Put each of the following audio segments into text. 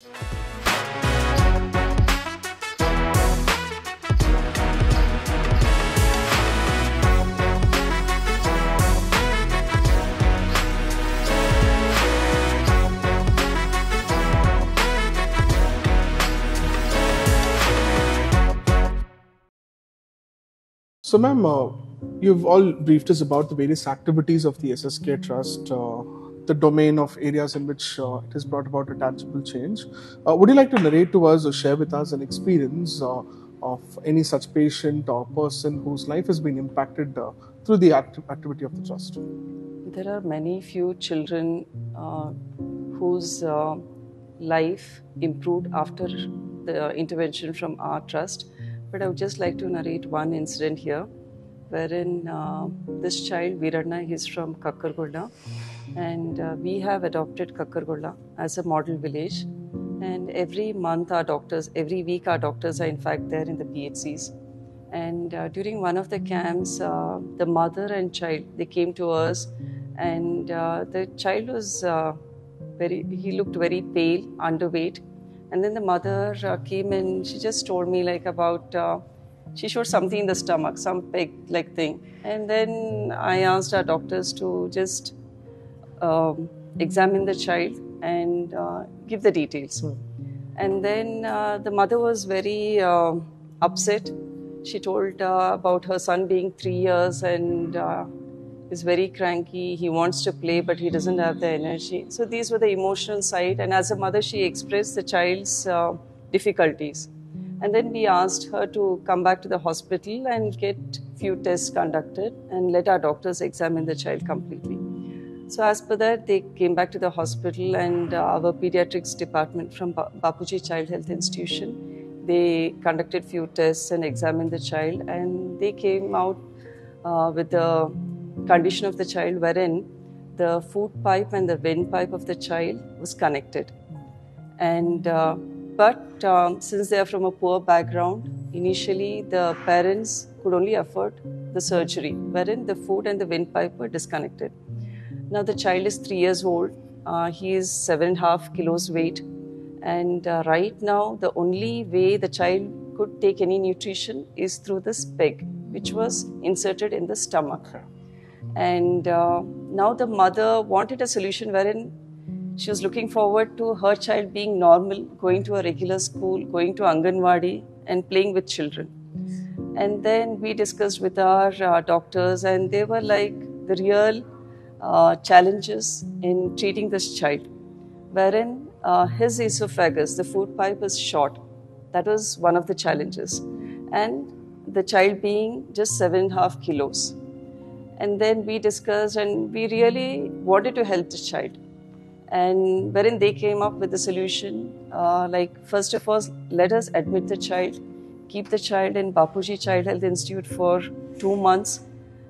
So, ma'am, you've all briefed us about the various activities of the SSK Trust, the domain of areas in which it has brought about a tangible change. Would you like to narrate to us or share with us an experience of any such patient or person whose life has been impacted through the activity of the Trust? There are many few children whose life improved after the intervention from our trust. But I would just like to narrate one incident here, wherein this child, Virana, is from Kakkargulda, and we have adopted Kakkargulda as a model village. And every month, every week, our doctors are in fact there in the PHCs. And during one of the camps, the mother and child, they came to us, and the child was he looked very pale, underweight. And then the mother came and she just told me she showed something in the stomach, some peg-like thing. And then I asked our doctors to just examine the child and give the details. And then the mother was very upset. She told about her son being 3 years and is very cranky. He wants to play, but he doesn't have the energy. So these were the emotional side. And as a mother, she expressed the child's difficulties. And then we asked her to come back to the hospital and get few tests conducted and let our doctors examine the child completely. So as per that, they came back to the hospital, and our pediatrics department from Bapuji Child Health Institution, they conducted few tests and examined the child, and they came out with the condition of the child wherein the food pipe and the windpipe of the child was connected. And but since they are from a poor background, initially the parents could only afford the surgery, wherein the food and the windpipe were disconnected. Now the child is 3 years old. He is 7.5 kilos weight. And right now, the only way the child could take any nutrition is through this peg, which was inserted in the stomach. And now the mother wanted a solution wherein she was looking forward to her child being normal, going to a regular school, going to Anganwadi and playing with children. And then we discussed with our doctors, and they were like the real challenges in treating this child, wherein his esophagus, the food pipe, is short. That was one of the challenges. And the child being just 7.5 kilos. And then we discussed, and we really wanted to help the child. And wherein they came up with the solution, first of all, let us admit the child, keep the child in Bapuji Child Health Institute for 2 months,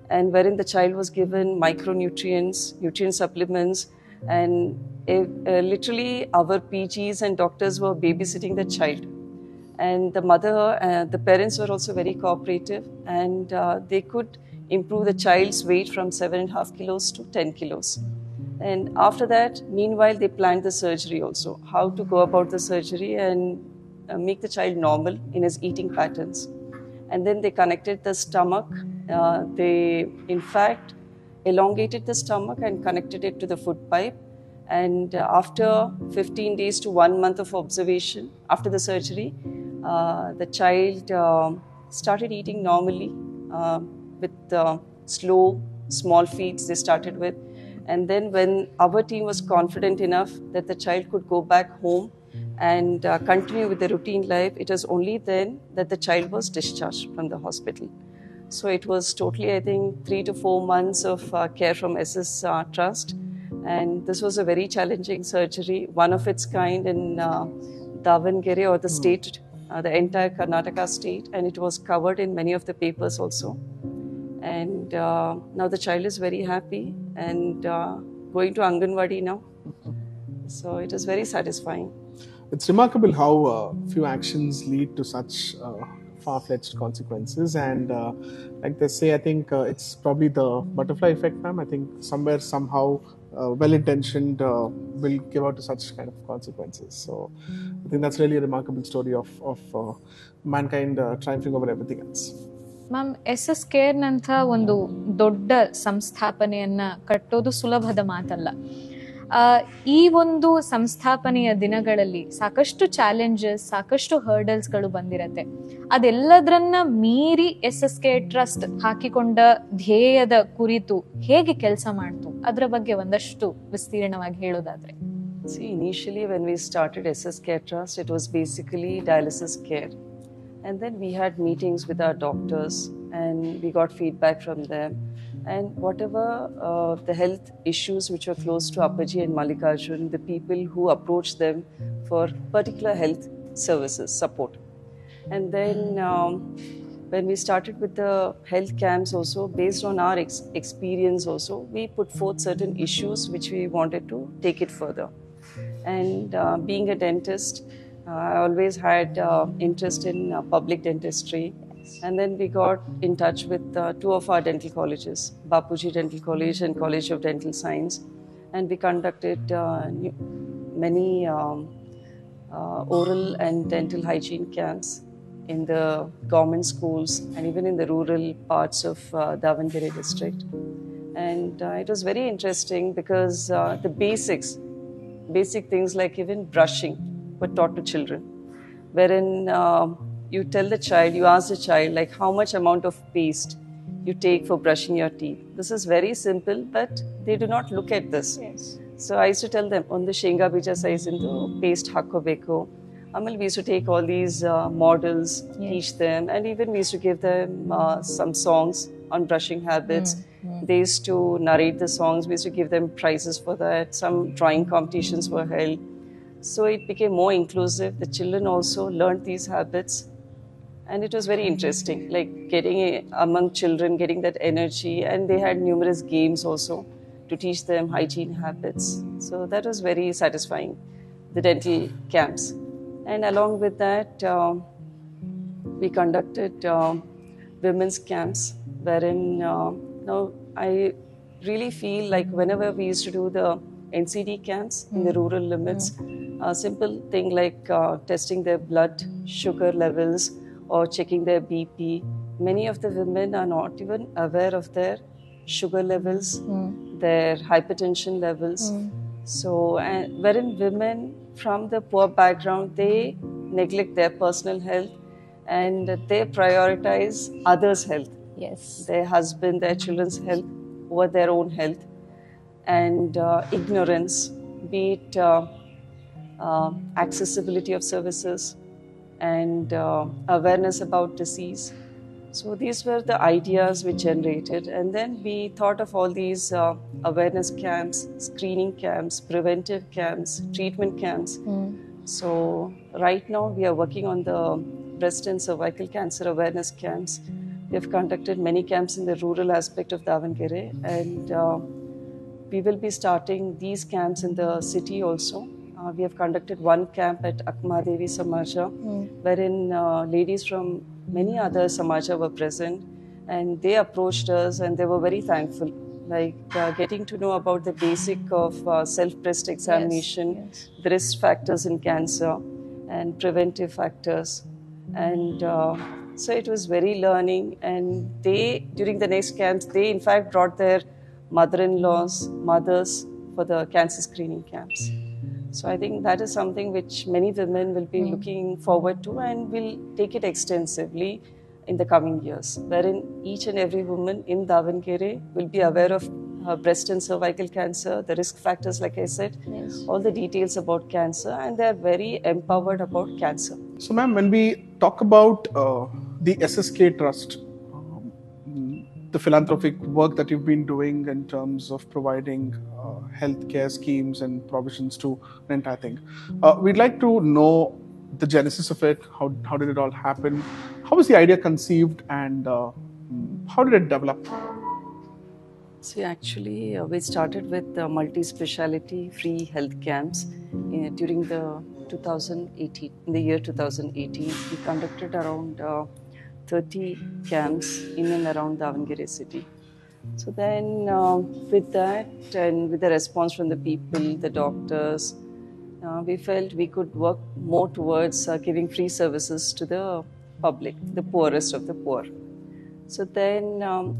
and wherein the child was given micronutrients, nutrient supplements, and literally our PGs and doctors were babysitting the child. And the mother, the parents were also very cooperative, and they could improve the child's weight from 7.5 kilos to 10 kilos. And after that, meanwhile, they planned the surgery also, how to go about the surgery and make the child normal in his eating patterns. And then they connected the stomach. They, in fact, elongated the stomach and connected it to the food pipe. And after 15 days to 1 month of observation, after the surgery, the child started eating normally with slow, small feeds they started with. And then when our team was confident enough that the child could go back home and continue with the routine life, it was only then that the child was discharged from the hospital. So it was totally, I think, 3 to 4 months of care from S.S. Trust. And this was a very challenging surgery, one of its kind in Davangere, or the state, the entire Karnataka state. And it was covered in many of the papers also. And now the child is very happy and going to Anganwadi now. So it is very satisfying. It's remarkable how few actions lead to such far-fetched consequences. And like they say, I think it's probably the butterfly effect, ma'am. I think somewhere, somehow, well-intentioned will give out to such kind of consequences. So I think that's really a remarkable story of mankind triumphing over everything else. Ma'am, SS ಕೇರ್ನಂಥ ಒಂದು ದೊಡ್ಡ ಸಂಸ್ಥಾಪನೆಯನ್ನ ಕಟ್ಟೋದು ಸುಲಭದ ಮಾತಲ್ಲ. ಈ ಒಂದು ಸಂಸ್ಥಾಪನೆಯ ದಿನಗಳಲ್ಲಿ ಸಾಕಷ್ಟು challenges, ಸಾಕಷ್ಟು ಹರ್ಡಲ್ಸ್ಗಳು ಬಂದಿರತ್ತೆ. ಅದೆಲ್ಲದರನ್ನ ಮೀರಿ SSK ಟ್ರಸ್ಟ್ ಹಾಕಿಕೊಂಡ ಧ್ಯೇಯದ ಕುರಿತು ಹೇಗೆ ಕೆಲಸ ಮಾಡ್ತು, ಅದರ ಬಗ್ಗೆ ಒಂದಷ್ಟು ವಿಸ್ತೀರ್ಣವಾಗಿ ಹೇಳೋದಾದ್ರೆ. See, initially when we started SS Care Trust, it was basically dialysis care. And then we had meetings with our doctors and we got feedback from them. And whatever the health issues which were close to Appaji and Mallikarjun, the people who approached them for particular health services, support. And then when we started with the health camps also, based on our experience also, we put forth certain issues which we wanted to take it further. And being a dentist, I always had interest in public dentistry. And then we got in touch with two of our dental colleges, Bapuji Dental College and College of Dental Science. And we conducted many oral and dental hygiene camps in the government schools and even in the rural parts of Davangere district. And it was very interesting because the basic things like even brushing were taught to children, wherein you tell the child, you ask the child like how much amount of paste you take for brushing your teeth. This is very simple, but they do not look at this. Yes. So I used to tell them on the shenga bija size into paste hakobeko. Amal, we used to take all these models, teach them, and even we used to give them some songs on brushing habits. They used to narrate the songs. We used to give them prizes for that. Some drawing competitions were held. So it became more inclusive. The children also learned these habits. And it was very interesting, like getting among children, getting that energy. And they had numerous games also to teach them hygiene habits. So that was very satisfying, the dental camps. And along with that, we conducted women's camps, wherein now I really feel like whenever we used to do the NCD camps in the rural limits, a simple thing like testing their blood sugar levels or checking their BP, many of the women are not even aware of their sugar levels, their hypertension levels. So, wherein women from the poor background, they neglect their personal health and they prioritize others' health. Yes. Their husband, their children's health over their own health. And ignorance, be it accessibility of services and awareness about disease. So these were the ideas we generated. And then we thought of all these awareness camps, screening camps, preventive camps, treatment camps. So right now we are working on the breast and cervical cancer awareness camps. We have conducted many camps in the rural aspect of Davangere, and we will be starting these camps in the city also. We have conducted one camp at Akmadevi Samaja, wherein ladies from many other Samaja were present, and they approached us and they were very thankful, like getting to know about the basic of self-breast examination, the risk factors in cancer and preventive factors. And so it was very learning, and they, during the next camps, they in fact brought their mother-in-laws, mothers for the cancer screening camps. So I think that is something which many women will be looking forward to, and will take it extensively in the coming years, wherein each and every woman in Davangere will be aware of breast and cervical cancer, the risk factors, like I said, all the details about cancer, and they are very empowered about cancer. So ma'am, when we talk about the SSK Trust, the philanthropic work that you've been doing in terms of providing healthcare schemes and provisions to an entire thing, we'd like to know the genesis of it. How did it all happen? How was the idea conceived, and how did it develop? See, actually, we started with multi-speciality free health camps during the 2018. In the year 2018, we conducted around 30 camps in and around Davangere city. So then with that and with the response from the people, the doctors, we felt we could work more towards giving free services to the public, the poorest of the poor. So then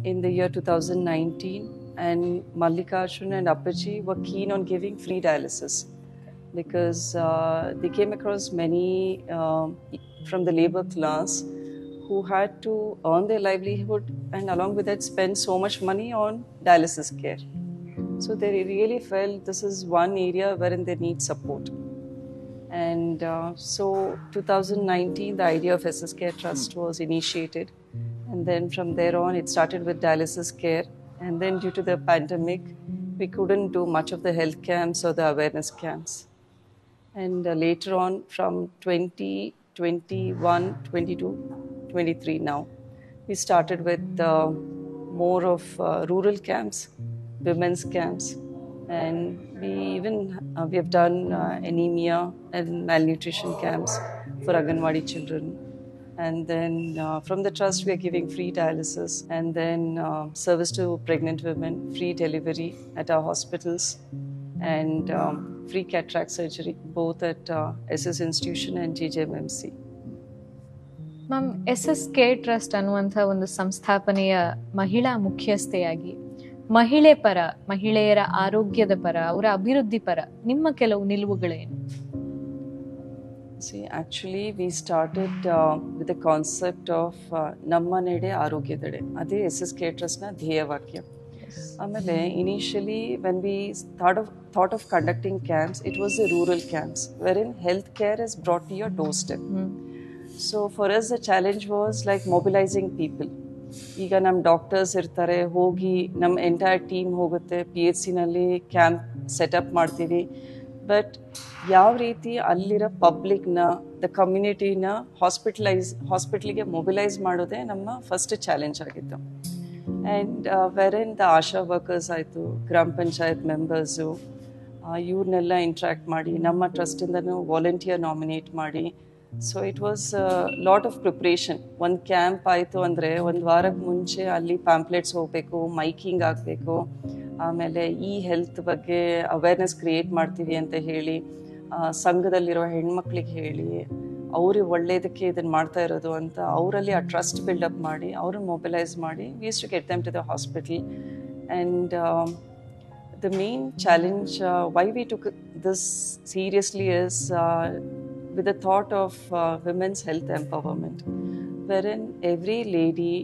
in the year 2019, and Mallikarjun and Appaji were keen on giving free dialysis because they came across many from the labor class who had to earn their livelihood and along with that spend so much money on dialysis care. So they really felt this is one area wherein they need support. And so 2019, the idea of SS Care Trust was initiated. And then from there on, it started with dialysis care. And then due to the pandemic, we couldn't do much of the health camps or the awareness camps. And later on, from 2021, 22, 23 now, we started with more of rural camps, women's camps, and we have done anemia and malnutrition camps for Anganwadi children. And then from the trust, we are giving free dialysis and then service to pregnant women, free delivery at our hospitals, and free cataract surgery, both at SS Institution and JJMMC. Ma'am SS Care Trust ಅನ್ನುವಂಥ ಒಂದು ಸಂಸ್ಥಾಪನೆಯ ಮಹಿಳಾ ಮುಖ್ಯಸ್ಥೆಯಾಗಿ ಮಹಿಳೆಯರ ಆರೋಗ್ಯದ ಪರ, ಅವರ ಅಭಿವೃದ್ಧಿ ಪರ ನಿಮ್ಮ ಕೆಲವು ನಿಲುವುಗಳೇನು? See, actually, we started with the concept of Namma Nede Arogyadade. Ade SS Care Trust na ಧ್ಯೇಯವಾಕ್ಯ. ಆಮೇಲೆ initially when we thought of conducting camps, it was the rural camps wherein health care is brought to your doorstep. So for us the challenge was like mobilizing people. ಈಗ ನಮ್ಮ doctors ಇರ್ತಾರೆ, ಹೋಗಿ ನಮ್ಮ entire team ಹೋಗುತ್ತೆ, PHC ನಲ್ಲಿ camp setup ಮಾಡ್ತೀವಿ. But ಯಾವ ರೀತಿ ಅಲ್ಲಿರೋ ಪಬ್ಲಿಕ್ನ, ದ ಕಮ್ಯುನಿಟಿನ ಹಾಸ್ಪಿಟ್ಲಿಗೆ ಮೊಬಿಲೈಸ್ ಮಾಡೋದೇ ನಮ್ಮ ಫಸ್ಟ್ ಚಾಲೆಂಜ್ ಆಗಿತ್ತು. ಆ್ಯಂಡ್ ವೆರೆನ್ ದ ಆಶಾ ವರ್ಕರ್ಸ್ ಆಯಿತು, ಗ್ರಾಮ ಪಂಚಾಯತ್ ಮೆಂಬರ್ಸು, ಇವ್ರನ್ನೆಲ್ಲ ಇಂಟ್ರ್ಯಾಕ್ಟ್ ಮಾಡಿ ನಮ್ಮ ಟ್ರಸ್ಟಿಂದನೂ ವಾಲಂಟಿಯರ್ ನಾಮಿನೇಟ್ ಮಾಡಿ. So it was lot of preparation. ಒಂದು ಕ್ಯಾಂಪ್ ಆಯಿತು ಅಂದರೆ ಒಂದು ವಾರಕ್ಕೆ ಮುಂಚೆ ಅಲ್ಲಿ ಪ್ಯಾಂಪ್ಲೆಟ್ಸ್ ಹೋಗಬೇಕು, ಮೈಕಿಂಗ್ ಆಗಬೇಕು, ಆಮೇಲೆ ಈ ಹೆಲ್ತ್ ಬಗ್ಗೆ ಅವೇರ್ನೆಸ್ ಕ್ರಿಯೇಟ್ ಮಾಡ್ತೀವಿ ಅಂತ ಹೇಳಿ ಸಂಘದಲ್ಲಿರೋ ಹೆಣ್ಮಕ್ಳಿಗೆ ಹೇಳಿ ಅವ್ರಿಗೆ ಒಳ್ಳೇದಕ್ಕೆ ಇದನ್ನು ಮಾಡ್ತಾ ಇರೋದು ಅಂತ ಅವರಲ್ಲಿ ಆ ಟ್ರಸ್ಟ್ ಬಿಲ್ಡಪ್ ಮಾಡಿ ಅವ್ರನ್ನ ಮೊಬಿಲೈಸ್ ಮಾಡಿ we use to get them to the hospital. And the main challenge why we took this seriously is with the thought of women's health empowerment, wherein every lady,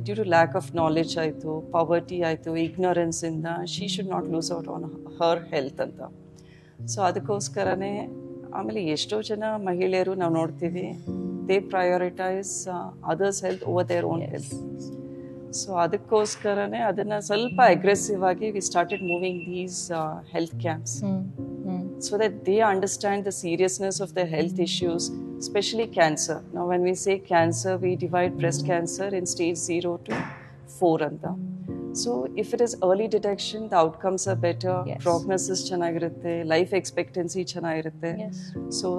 due to lack of knowledge aitu, poverty aitu, ignorance inda, she should not lose out on her health anta. So adakoskarane ಆಮೇಲೆ ಎಷ್ಟೋ ಜನ ಮಹಿಳೆಯರು ನಾವು ನೋಡ್ತೀವಿ, they prioritise others health over their own health. So ಅದಕ್ಕೋಸ್ಕರನೇ ಅದನ್ನು ಸ್ವಲ್ಪ aggressive ಆಗಿ we started moving these health camps so that they understand the seriousness of the health issues, especially cancer. Now when we say cancer, we divide breast cancer in stage 0 to 4 anta. So if it is early detection, the outcomes are better, prognosis ಚೆನ್ನಾಗಿರುತ್ತೆ, life expectancy ಚೆನ್ನಾಗಿರುತ್ತೆ. So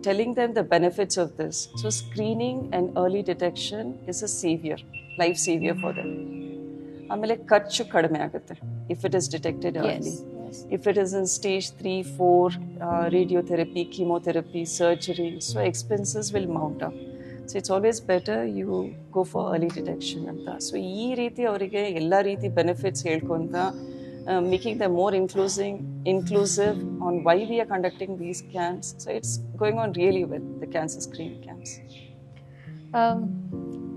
telling them the benefits of this. So screening and early detection is a savior, life savior for them. ಆಮೇಲೆ ಖರ್ಚು ಕಡಿಮೆ ಆಗುತ್ತೆ if it is detected early. If it is in stage 3, 4, radiotherapy, chemotherapy, surgery, so expenses will mount up. So it's always better you go for early detection anta. So ee reeti avrige ella reeti benefits helkonta making them more inclusive on why we are conducting these camps. So it's going on really well, the cancer screening camps.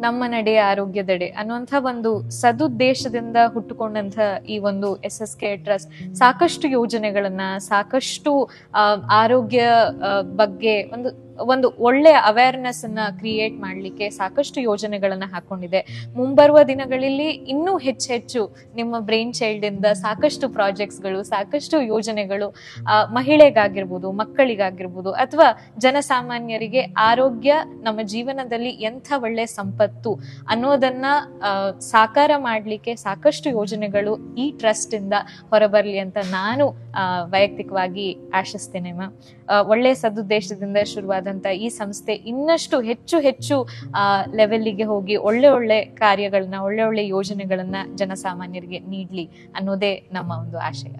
ನಮ್ಮ ನಡೆ ಆರೋಗ್ಯದೆಡೆ ಅನ್ನುವಂಥ ಒಂದು ಸದುದ್ದೇಶದಿಂದ ಹುಟ್ಟುಕೊಂಡಂಥ ಈ ಒಂದು SS Care trust ಸಾಕಷ್ಟು ಯೋಜನೆಗಳನ್ನ, ಸಾಕಷ್ಟು ಆರೋಗ್ಯ ಬಗ್ಗೆ ಒಂದು ಒಳ್ಳೆಯ ಅವೇರ್ನೆಸ್ ಅನ್ನ ಕ್ರಿಯೇಟ್ ಮಾಡಲಿಕ್ಕೆ ಸಾಕಷ್ಟು ಯೋಜನೆಗಳನ್ನ ಹಾಕೊಂಡಿದೆ. ಮುಂಬರುವ ದಿನಗಳಲ್ಲಿ ಇನ್ನೂ ಹೆಚ್ಚು ನಿಮ್ಮ ಬ್ರೈನ್ ಚೈಲ್ಡ್ ಇಂದ ಸಾಕಷ್ಟು ಪ್ರಾಜೆಕ್ಟ್ಸ್ಗಳು, ಸಾಕಷ್ಟು ಯೋಜನೆಗಳು ಮಹಿಳೆಗಾಗಿರ್ಬೋದು, ಮಕ್ಕಳಿಗಾಗಿರ್ಬೋದು, ಅಥವಾ ಜನಸಾಮಾನ್ಯರಿಗೆ ಆರೋಗ್ಯ ನಮ್ಮ ಜೀವನದಲ್ಲಿ ಎಂಥ ಒಳ್ಳೆ ಸಂಪತ್ತು ಇವತ್ತು ಅನ್ನೋದನ್ನ ಸಾಕಾರ ಮಾಡ್ಲಿಕ್ಕೆ ಸಾಕಷ್ಟು ಯೋಜನೆಗಳು ಈ ಟ್ರಸ್ಟ್ ಇಂದ ಹೊರಬರ್ಲಿ ಅಂತ ನಾನು ವೈಯಕ್ತಿಕವಾಗಿ ಆಶಿಸ್ತೇನೆ ಮ್ಯಾಮ್. ಒಳ್ಳೆಯ ಸದುದ್ದೇಶದಿಂದ ಶುರುವಾದಂತ ಈ ಸಂಸ್ಥೆ ಇನ್ನಷ್ಟು ಹೆಚ್ಚು ಹೆಚ್ಚು ಲೆವೆಲ್ಗೆ ಹೋಗಿ ಒಳ್ಳೆ ಒಳ್ಳೆ ಕಾರ್ಯಗಳನ್ನ, ಒಳ್ಳೆ ಒಳ್ಳೆ ಯೋಜನೆಗಳನ್ನ ಜನಸಾಮಾನ್ಯರಿಗೆ ನೀಡ್ಲಿ ಅನ್ನೋದೇ ನಮ್ಮ ಒಂದು ಆಶಯ.